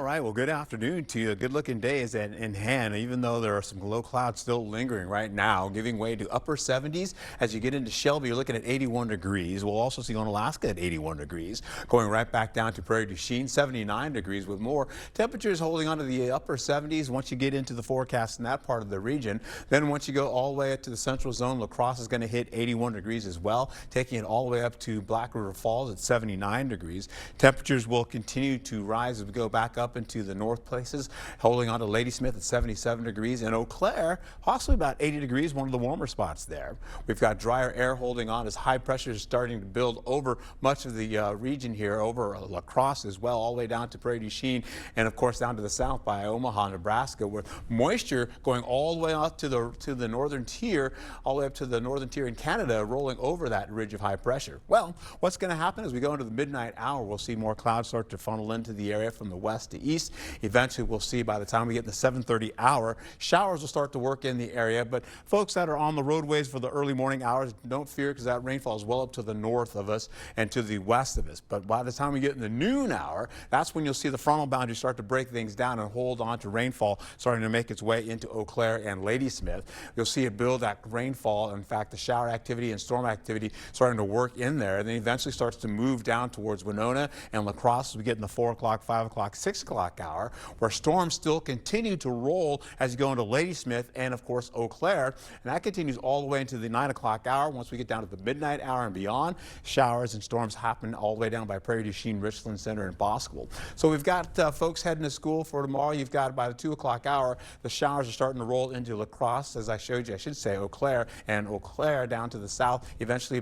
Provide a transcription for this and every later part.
right, well, good afternoon to you. Good looking day is in hand, even though there are some low clouds still lingering right now, giving way to upper 70s. As you get into Shelby, you're looking at 81 degrees. We'll also see Onalaska at 81 degrees, going right back down to Prairie du Chien, 79 degrees with more temperatures holding on to the upper 70s once you get into the forecast in that part of the region. Then once you go all the way up to the central zone, La Crosse is going to hit 81 degrees as well, taking it all the way up to Black River Falls at 79 degrees. Temperatures will continue to rise as we go back up into the north places, holding on to Ladysmith at 77 degrees, and Eau Claire possibly about 80 degrees, one of the warmer spots there. We've got drier air holding on as high pressure is starting to build over much of the region here, over La Crosse as well, all the way down to Prairie du Chien, and of course down to the south by Omaha, Nebraska, where moisture going all the way up to the northern tier, all the way up to the northern tier in Canada, rolling over that ridge of high pressure. Well, what's going to happen as we go into the midnight hour? We'll see more clouds start to funnel into the area from the west to east. Eventually, we'll see by the time we get in the 7:30 hour, showers will start to work in the area. But folks that are on the roadways for the early morning hours, don't fear, because that rainfall is well up to the north of us and to the west of us. But by the time we get in the noon hour, that's when you'll see the frontal boundary start to break things down and hold on to rainfall starting to make its way into Eau Claire and Ladysmith. You'll see it build that rainfall. In fact, the shower activity and storm activity starting to work in there, and then eventually starts to move down towards Winona and La Crosse as we get in the 4 o'clock, 5 o'clock, 6 o'clock hour, where storms still continue to roll as you go into Ladysmith and, of course, Eau Claire. And that continues all the way into the 9 o'clock hour. Once we get down to the midnight hour and beyond, showers and storms happen all the way down by Prairie du Chien, Richland Center, and Boscoville. So we've got folks heading to school for tomorrow. You've got by the 2 o'clock hour, the showers are starting to roll into La Crosse, as I showed you, I should say Eau Claire, and Eau Claire down to the south, eventually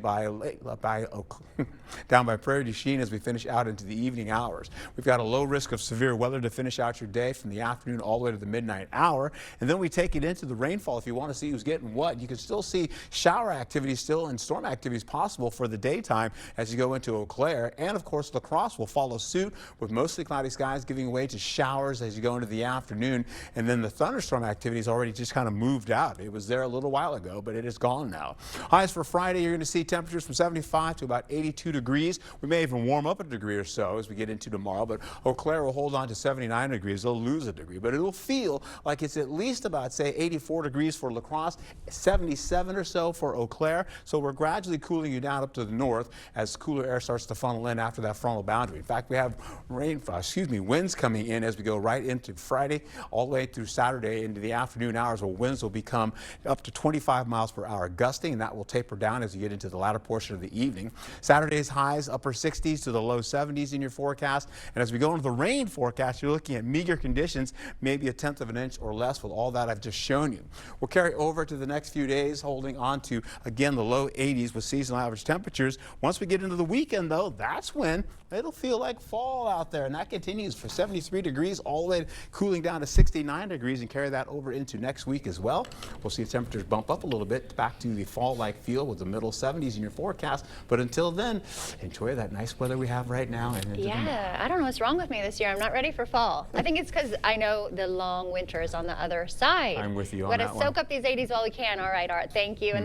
down by Prairie du Chien as we finish out into the evening hours. We've got a low risk of severe weather to finish out your day from the afternoon all the way to the midnight hour. And then we take it into the rainfall. If you want to see who's getting what, you can still see shower activity still and storm activities possible for the daytime as you go into Eau Claire. And of course, La Crosse will follow suit with mostly cloudy skies giving way to showers as you go into the afternoon. And then the thunderstorm activity has already just kind of moved out. It was there a little while ago, but it is gone now. Highs for Friday, you're going to see temperatures from 75 to about 82 degrees. We may even warm up a degree or so as we get into tomorrow, but Eau Claire will hold on to 79 degrees. They'll lose a degree, but it'll feel like it's at least about, say, 84 degrees for La Crosse, 77 or so for Eau Claire. So we're gradually cooling you down up to the north as cooler air starts to funnel in after that frontal boundary. In fact, we have winds coming in as we go right into Friday, all the way through Saturday into the afternoon hours, where winds will become up to 25 miles per hour gusting, and that will taper down as you get into the latter portion of the evening. Saturday's highs upper 60s to the low 70s in your forecast. And as we go into the rain forecast, you're looking at meager conditions, maybe a tenth of an inch or less with all that I've just shown you. We'll carry over to the next few days, holding on to, again, the low 80s with seasonal average temperatures. Once we get into the weekend, though, that's when it'll feel like fall out there. And that continues for 73 degrees all the way cooling down to 69 degrees and carry that over into next week as well. We'll see temperatures bump up a little bit back to the fall-like feel with the middle 70s in your forecast. But until then, enjoy that nice weather we have right now. And yeah, I don't know what's wrong with me this year. I'm not ready for fall. I think it's because I know the long winter is on the other side. I'm with you on We're that going one. to soak up these 80s while we can. All right, Art. Thank you.